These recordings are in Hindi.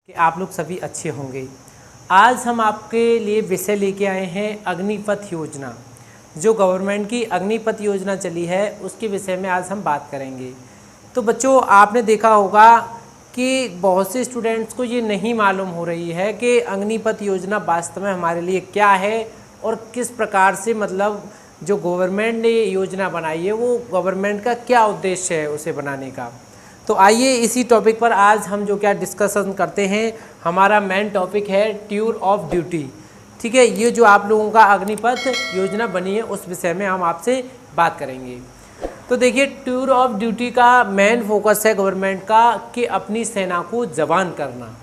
कि आप लोग सभी अच्छे होंगे। आज हम आपके लिए विषय लेके आए हैं अग्निपथ योजना। जो गवर्नमेंट की अग्निपथ योजना चली है उसके विषय में आज हम बात करेंगे। तो बच्चों, आपने देखा होगा कि बहुत से स्टूडेंट्स को ये नहीं मालूम हो रही है कि अग्निपथ योजना वास्तव में हमारे लिए क्या है और किस प्रकार से मतलब जो गवर्नमेंट ने योजना बनाई है वो गवर्नमेंट का क्या उद्देश्य है उसे बनाने का। तो आइए इसी टॉपिक पर आज हम जो क्या डिस्कशन करते हैं। हमारा मेन टॉपिक है टूर ऑफ ड्यूटी। ठीक है, ये जो आप लोगों का अग्निपथ योजना बनी है उस विषय में हम आपसे बात करेंगे। तो देखिए, टूर ऑफ ड्यूटी का मेन फोकस है गवर्नमेंट का कि अपनी सेना को जवान करना।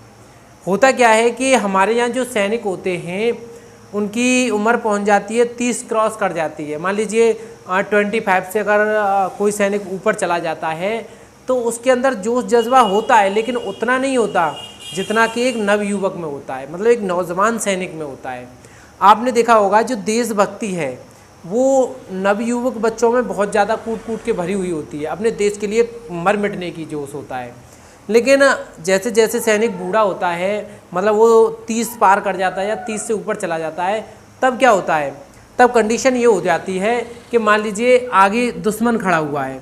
होता क्या है कि हमारे यहाँ जो सैनिक होते हैं उनकी उम्र पहुंच जाती है 30 क्रॉस कर जाती है। मान लीजिए 25 से अगर कोई सैनिक ऊपर चला जाता है तो उसके अंदर जोश जज्बा होता है, लेकिन उतना नहीं होता जितना कि एक नवयुवक में होता है, मतलब एक नौजवान सैनिक में होता है। आपने देखा होगा जो देशभक्ति है वो नवयुवक बच्चों में बहुत ज़्यादा कूट कूट के भरी हुई होती है। अपने देश के लिए मर मिटने की जोश होता है। लेकिन जैसे जैसे सैनिक बूढ़ा होता है, मतलब वो 30 पार कर जाता है या 30 से ऊपर चला जाता है, तब क्या होता है, तब कंडीशन ये हो जाती है कि मान लीजिए आगे दुश्मन खड़ा हुआ है।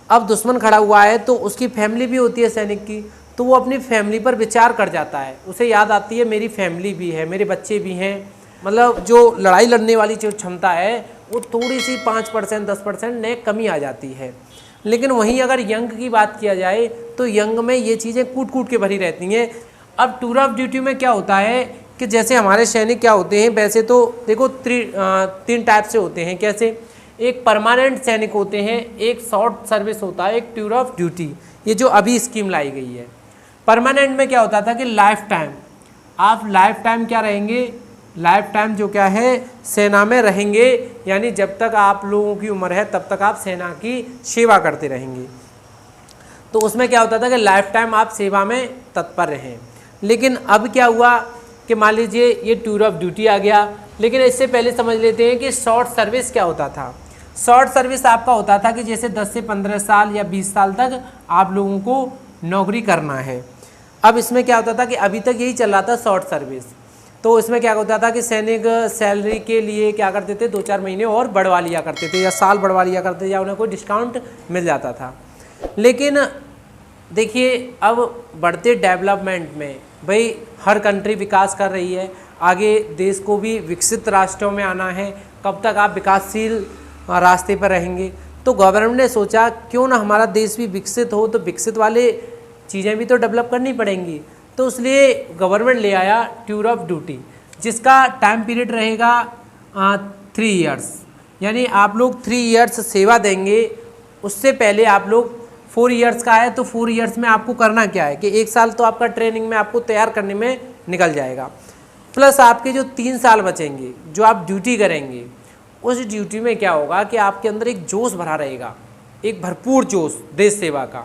अब दुश्मन खड़ा हुआ है तो उसकी फैमिली भी होती है सैनिक की, तो वो अपनी फैमिली पर विचार कर जाता है। उसे याद आती है मेरी फैमिली भी है, मेरे बच्चे भी हैं, मतलब जो लड़ाई लड़ने वाली जो क्षमता है वो थोड़ी सी 5% 10% ने कमी आ जाती है। लेकिन वहीं अगर यंग की बात किया जाए तो यंग में ये चीज़ें कूट कूट के भरी रहती हैं। अब टूर ऑफ ड्यूटी में क्या होता है कि जैसे हमारे सैनिक क्या होते हैं, वैसे तो देखो 3 टाइप से होते हैं। कैसे, एक परमानेंट सैनिक होते हैं, एक शॉर्ट सर्विस होता है, एक टूर ऑफ ड्यूटी। ये जो अभी स्कीम लाई गई है। परमानेंट में क्या होता था कि लाइफ टाइम, आप लाइफ टाइम क्या रहेंगे, लाइफ टाइम जो क्या है सेना में रहेंगे, यानी जब तक आप लोगों की उम्र है तब तक आप सेना की सेवा करते रहेंगे। तो उसमें क्या होता था कि लाइफ टाइम आप सेवा में तत्पर रहें। लेकिन अब क्या हुआ कि मान लीजिए ये टूर ऑफ ड्यूटी आ गया, लेकिन इससे पहले समझ लेते हैं कि शॉर्ट सर्विस क्या होता था। शॉर्ट सर्विस आपका होता था कि जैसे 10 से 15 साल या 20 साल तक आप लोगों को नौकरी करना है। अब इसमें क्या होता था कि अभी तक यही चल रहा था शॉर्ट सर्विस। तो इसमें क्या होता था कि सैनिक सैलरी के लिए क्या करते थे, 2-4 महीने और बढ़वा लिया करते थे या साल बढ़वा लिया करते थे या उन्हें कोई डिस्काउंट मिल जाता था। लेकिन देखिए, अब बढ़ते डेवलपमेंट में भाई हर कंट्री विकास कर रही है, आगे देश को भी विकसित राष्ट्रों में आना है। कब तक आप विकासशील रास्ते पर रहेंगे। तो गवर्नमेंट ने सोचा क्यों ना हमारा देश भी विकसित हो, तो विकसित वाले चीज़ें भी तो डेवलप करनी पड़ेंगी। तो इसलिए गवर्नमेंट ले आया टूर ऑफ ड्यूटी, जिसका टाइम पीरियड रहेगा 3 ईयर्स, यानी आप लोग 3 ईयर्स सेवा देंगे। उससे पहले आप लोग 4 ईयर्स का है तो 4 ईयर्स में आपको करना क्या है कि 1 साल तो आपका ट्रेनिंग में आपको तैयार करने में निकल जाएगा, प्लस आपके जो 3 साल बचेंगे जो आप ड्यूटी करेंगे, उस ड्यूटी में क्या होगा कि आपके अंदर एक जोश भरा रहेगा, एक भरपूर जोश देश सेवा का।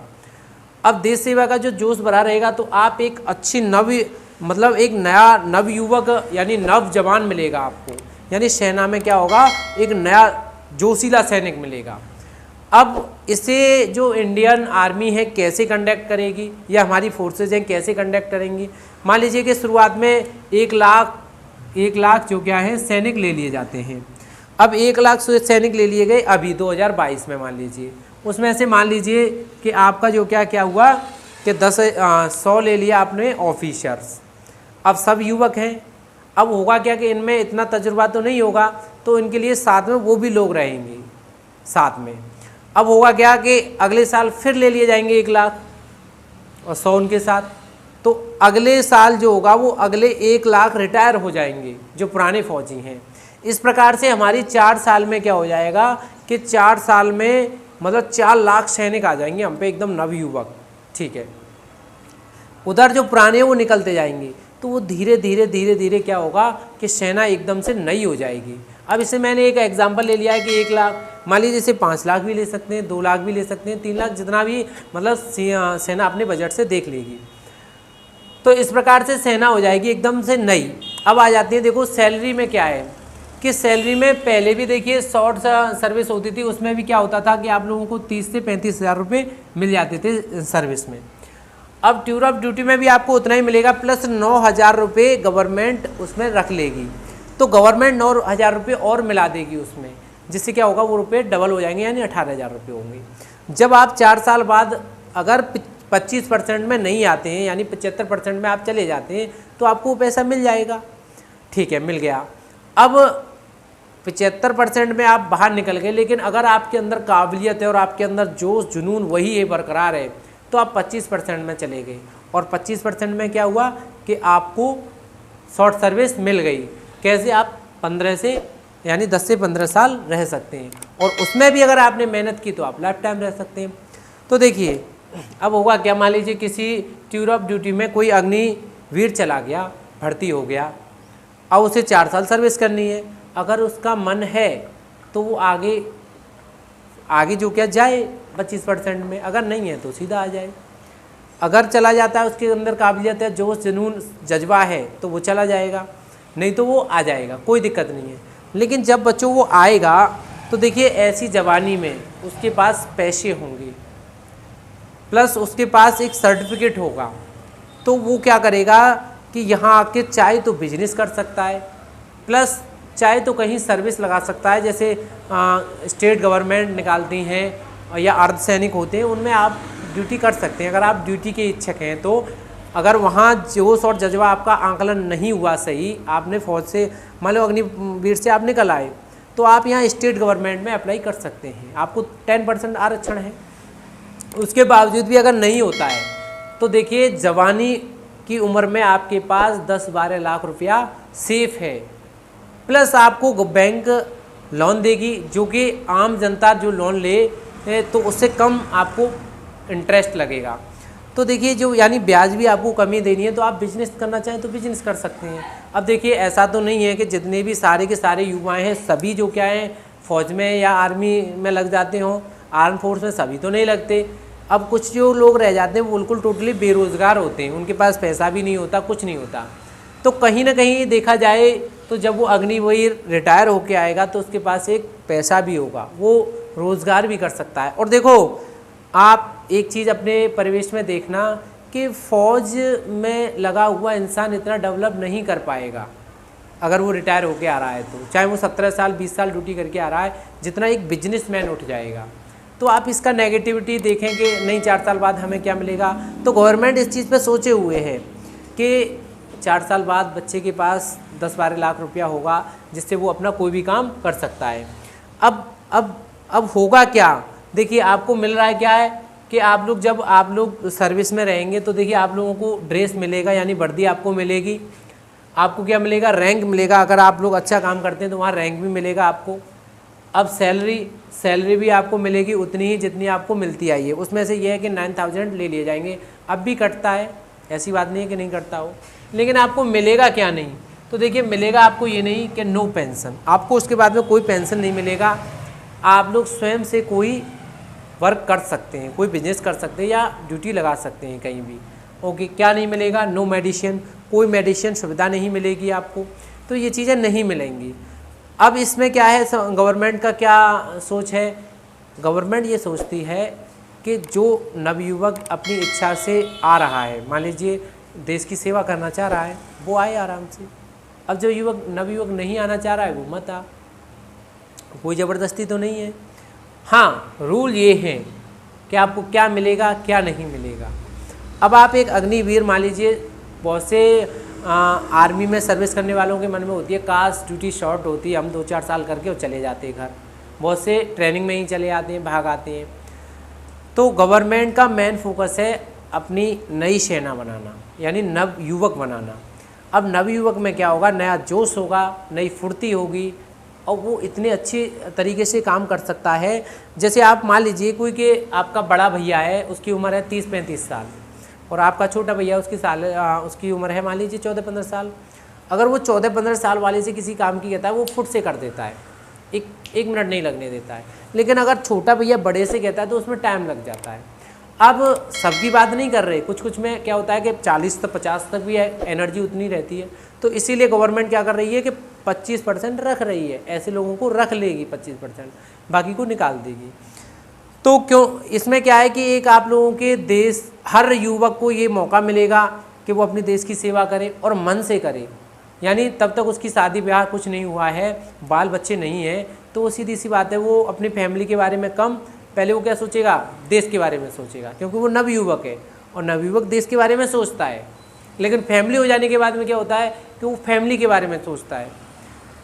अब देश सेवा का जो जोश भरा रहेगा तो आप एक अच्छी मतलब एक नया नवयुवक यानी नव जवान मिलेगा आपको, यानी सेना में क्या होगा, एक नया जोशीला सैनिक मिलेगा। अब इसे जो इंडियन आर्मी है कैसे कंडक्ट करेगी या हमारी फोर्सेज हैं कैसे कंडक्ट करेंगी। मान लीजिए कि शुरुआत में 1 लाख जो क्या है सैनिक ले लिए जाते हैं। अब 1 लाख सैनिक ले लिए गए अभी 2022 में, मान लीजिए उसमें से मान लीजिए कि आपका जो क्या हुआ कि 100 ले लिया आपने ऑफिसर्स। अब सब युवक हैं, अब होगा क्या कि इनमें इतना तजुर्बा तो नहीं होगा, तो इनके लिए साथ में वो भी लोग रहेंगे साथ में। अब होगा क्या कि अगले साल फिर ले लिए जाएंगे 1 लाख और 100 उनके साथ, तो अगले साल जो होगा वो अगले 1 लाख रिटायर हो जाएंगे जो पुराने फौजी हैं। इस प्रकार से हमारी 4 साल में क्या हो जाएगा कि 4 साल में मतलब 4 लाख सैनिक आ जाएंगे हम पे, एकदम नवयुवक। ठीक है, उधर जो पुराने वो निकलते जाएंगे, तो वो धीरे धीरे क्या होगा कि सेना एकदम से नई हो जाएगी। अब इसे मैंने एक एग्जांपल ले लिया है कि 1 लाख, मान लीजिए इसे 5 लाख भी ले सकते हैं, 2 लाख भी ले सकते हैं, 3 लाख, जितना भी मतलब सेना अपने बजट से देख लेगी। तो इस प्रकार से सेना हो जाएगी एकदम से नई। अब आ जाती है, देखो सैलरी में क्या है कि सैलरी में पहले भी देखिए शॉर्ट सर्विस होती थी, उसमें भी क्या होता था कि आप लोगों को 30 से 35 हज़ार रुपये मिल जाते थे सर्विस में। अब टूर ऑफ ड्यूटी में भी आपको उतना ही मिलेगा प्लस 9,000 रुपये गवर्नमेंट उसमें रख लेगी। तो गवर्नमेंट 9,000 रुपये और मिला देगी उसमें, जिससे क्या होगा वो रुपये डबल हो जाएंगे, यानी 18,000 रुपये होंगे। जब आप 4 साल बाद अगर 25% में नहीं आते हैं, यानी 75% में आप चले जाते हैं, तो आपको वो पैसा मिल जाएगा। ठीक है, मिल गया। अब 75% में आप बाहर निकल गए, लेकिन अगर आपके अंदर काबिलियत है और आपके अंदर जोश जुनून वही है, बरकरार है, तो आप 25% में चले गए। और 25% में क्या हुआ कि आपको शॉर्ट सर्विस मिल गई। कैसे? आप 15 से यानी 10 से 15 साल रह सकते हैं, और उसमें भी अगर आपने मेहनत की तो आप लाइफ टाइम रह सकते हैं। तो देखिए अब होगा क्या, मान लीजिए किसी टूर ऑफ ड्यूटी में कोई अग्निवीर चला गया, भर्ती हो गया, अब उसे 4 साल सर्विस करनी है। अगर उसका मन है तो वो आगे जो क्या जाए 25% में, अगर नहीं है तो सीधा आ जाए। अगर चला जाता है, उसके अंदर काबिलियत है, जोश जुनून जज्बा है, तो वो चला जाएगा, नहीं तो वो आ जाएगा, कोई दिक्कत नहीं है। लेकिन जब बच्चों वो आएगा तो देखिए ऐसी जवानी में उसके पास पैसे होंगे, प्लस उसके पास एक सर्टिफिकेट होगा, तो वो क्या करेगा कि यहाँ आके चाहे तो बिजनेस कर सकता है, प्लस चाहे तो कहीं सर्विस लगा सकता है। जैसे स्टेट गवर्नमेंट निकालती हैं या अर्धसैनिक होते हैं, उनमें आप ड्यूटी कर सकते हैं अगर आप ड्यूटी के इच्छुक हैं। तो अगर वहाँ जोश और जज्बा आपका आंकलन नहीं हुआ सही, आपने फौज से मान लो अग्निवीर से आप निकल आए, तो आप यहाँ स्टेट गवर्नमेंट में अप्लाई कर सकते हैं, आपको 10% आरक्षण है। उसके बावजूद भी अगर नहीं होता है तो देखिए जवानी की उम्र में आपके पास 10-12 लाख रुपया सेफ है, प्लस आपको बैंक लोन देगी, जो कि आम जनता जो लोन ले तो उससे कम आपको इंटरेस्ट लगेगा। तो देखिए जो यानी ब्याज भी आपको कमी देनी है, तो आप बिजनेस करना चाहें तो बिजनेस कर सकते हैं। अब देखिए ऐसा तो नहीं है कि जितने भी सारे के सारे युवाएं हैं सभी जो क्या हैं फौज में या आर्मी में लग जाते हों, आर्म फोर्स में सभी तो नहीं लगते। अब कुछ जो लोग रह जाते हैं वो बिल्कुल टोटली बेरोज़गार होते हैं, उनके पास पैसा भी नहीं होता, कुछ नहीं होता। तो कहीं ना कहीं देखा जाए तो जब वो अग्निवीर रिटायर होके आएगा तो उसके पास एक पैसा भी होगा, वो रोज़गार भी कर सकता है। और देखो आप एक चीज़ अपने परिवेश में देखना कि फ़ौज में लगा हुआ इंसान इतना डेवलप नहीं कर पाएगा अगर वो रिटायर होके आ रहा है, तो चाहे वो 17 साल 20 साल ड्यूटी करके आ रहा है, जितना एक बिजनेसमैन उठ जाएगा। तो आप इसका नेगेटिविटी देखें कि नहीं 4 साल बाद हमें क्या मिलेगा, तो गवर्नमेंट इस चीज़ पे सोचे हुए है कि 4 साल बाद बच्चे के पास 10-12 लाख रुपया होगा, जिससे वो अपना कोई भी काम कर सकता है। अब होगा क्या, देखिए आपको मिल रहा है क्या है कि आप लोग जब आप लोग सर्विस में रहेंगे तो देखिए आप लोगों को ड्रेस मिलेगा, यानी वर्दी आपको मिलेगी। आपको क्या मिलेगा, रैंक मिलेगा। अगर आप लोग अच्छा काम करते हैं तो वहाँ रैंक भी मिलेगा आपको। अब सैलरी भी आपको मिलेगी उतनी ही जितनी आपको मिलती आई है। उसमें से ये है कि 9,000 ले लिए जाएंगे, अब भी कटता है, ऐसी बात नहीं है कि नहीं कटता हो। लेकिन आपको मिलेगा क्या नहीं, तो देखिए मिलेगा आपको ये नहीं कि नो पेंशन, आपको उसके बाद में कोई पेंशन नहीं मिलेगा। आप लोग स्वयं से कोई वर्क कर सकते हैं, कोई बिजनेस कर सकते हैं या ड्यूटी लगा सकते हैं कहीं भी। ओके, क्या नहीं मिलेगा, नो मेडिसिन, कोई मेडिसिन सुविधा नहीं मिलेगी आपको, तो ये चीज़ें नहीं मिलेंगी। अब इसमें क्या है, गवर्नमेंट का क्या सोच है, गवर्नमेंट ये सोचती है कि जो नवयुवक अपनी इच्छा से आ रहा है, मान लीजिए देश की सेवा करना चाह रहा है, वो आए आराम से। अब जो नवयुवक नहीं आना चाह रहा है वो मत आ, कोई ज़बरदस्ती तो नहीं है। हाँ, रूल ये है कि आपको क्या मिलेगा क्या नहीं मिलेगा। अब आप एक अग्निवीर मान लीजिए, बहुत से आर्मी में सर्विस करने वालों के मन में होती है काश ड्यूटी शॉर्ट होती, हम 2-4 साल करके और चले जाते घर। बहुत से ट्रेनिंग में ही चले आते हैं, भाग आते हैं। तो गवर्नमेंट का मेन फोकस है अपनी नई सेना बनाना, यानी नव युवक बनाना। अब नव युवक में क्या होगा, नया जोश होगा, नई फुर्ती होगी, और वो इतने अच्छे तरीके से काम कर सकता है। जैसे आप मान लीजिए कोई कि आपका बड़ा भैया है, उसकी उम्र है 30-35 साल, और आपका छोटा भैया उसकी उम्र है मान लीजिए 14-15 साल। अगर वो 14-15 साल वाले से किसी काम की कहता है, वो फुट से कर देता है, एक मिनट नहीं लगने देता है। लेकिन अगर छोटा भैया बड़े से कहता है तो उसमें टाइम लग जाता है। अब सबकी बात नहीं कर रहे, कुछ में क्या होता है कि 40 से 50 तक भी एनर्जी उतनी रहती है। तो इसीलिए गवर्नमेंट क्या कर रही है कि 25% रख रही है, ऐसे लोगों को रख लेगी 25%, बाकी को निकाल देगी। तो क्यों इसमें क्या है कि एक आप लोगों के देश, हर युवक को ये मौका मिलेगा कि वो अपने देश की सेवा करे और मन से करे। यानी तब तक उसकी शादी ब्याह कुछ नहीं हुआ है, बाल बच्चे नहीं हैं, तो वो सीधी सी बात है, वो अपनी फैमिली के बारे में कम, पहले वो क्या सोचेगा, देश के बारे में सोचेगा, क्योंकि वो नवयुवक है और नवयुवक देश के बारे में सोचता है। लेकिन फैमिली हो जाने के बाद में क्या होता है कि वो फैमिली के बारे में सोचता है।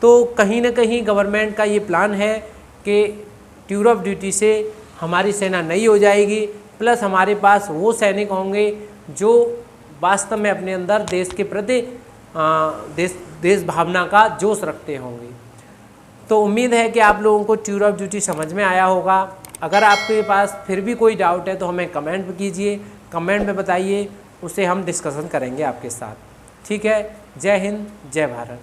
तो कहीं ना कहीं गवर्नमेंट का ये प्लान है कि टूर ऑफ ड्यूटी से हमारी सेना नई हो जाएगी, प्लस हमारे पास वो सैनिक होंगे जो वास्तव में अपने अंदर देश के प्रति देश भावना का जोश रखते होंगे। तो उम्मीद है कि आप लोगों को टूर ऑफ ड्यूटी समझ में आया होगा। अगर आपके पास फिर भी कोई डाउट है तो हमें कमेंट कीजिए, कमेंट में बताइए, उसे हम डिस्कशन करेंगे आपके साथ। ठीक है, जय हिंद, जय भारत।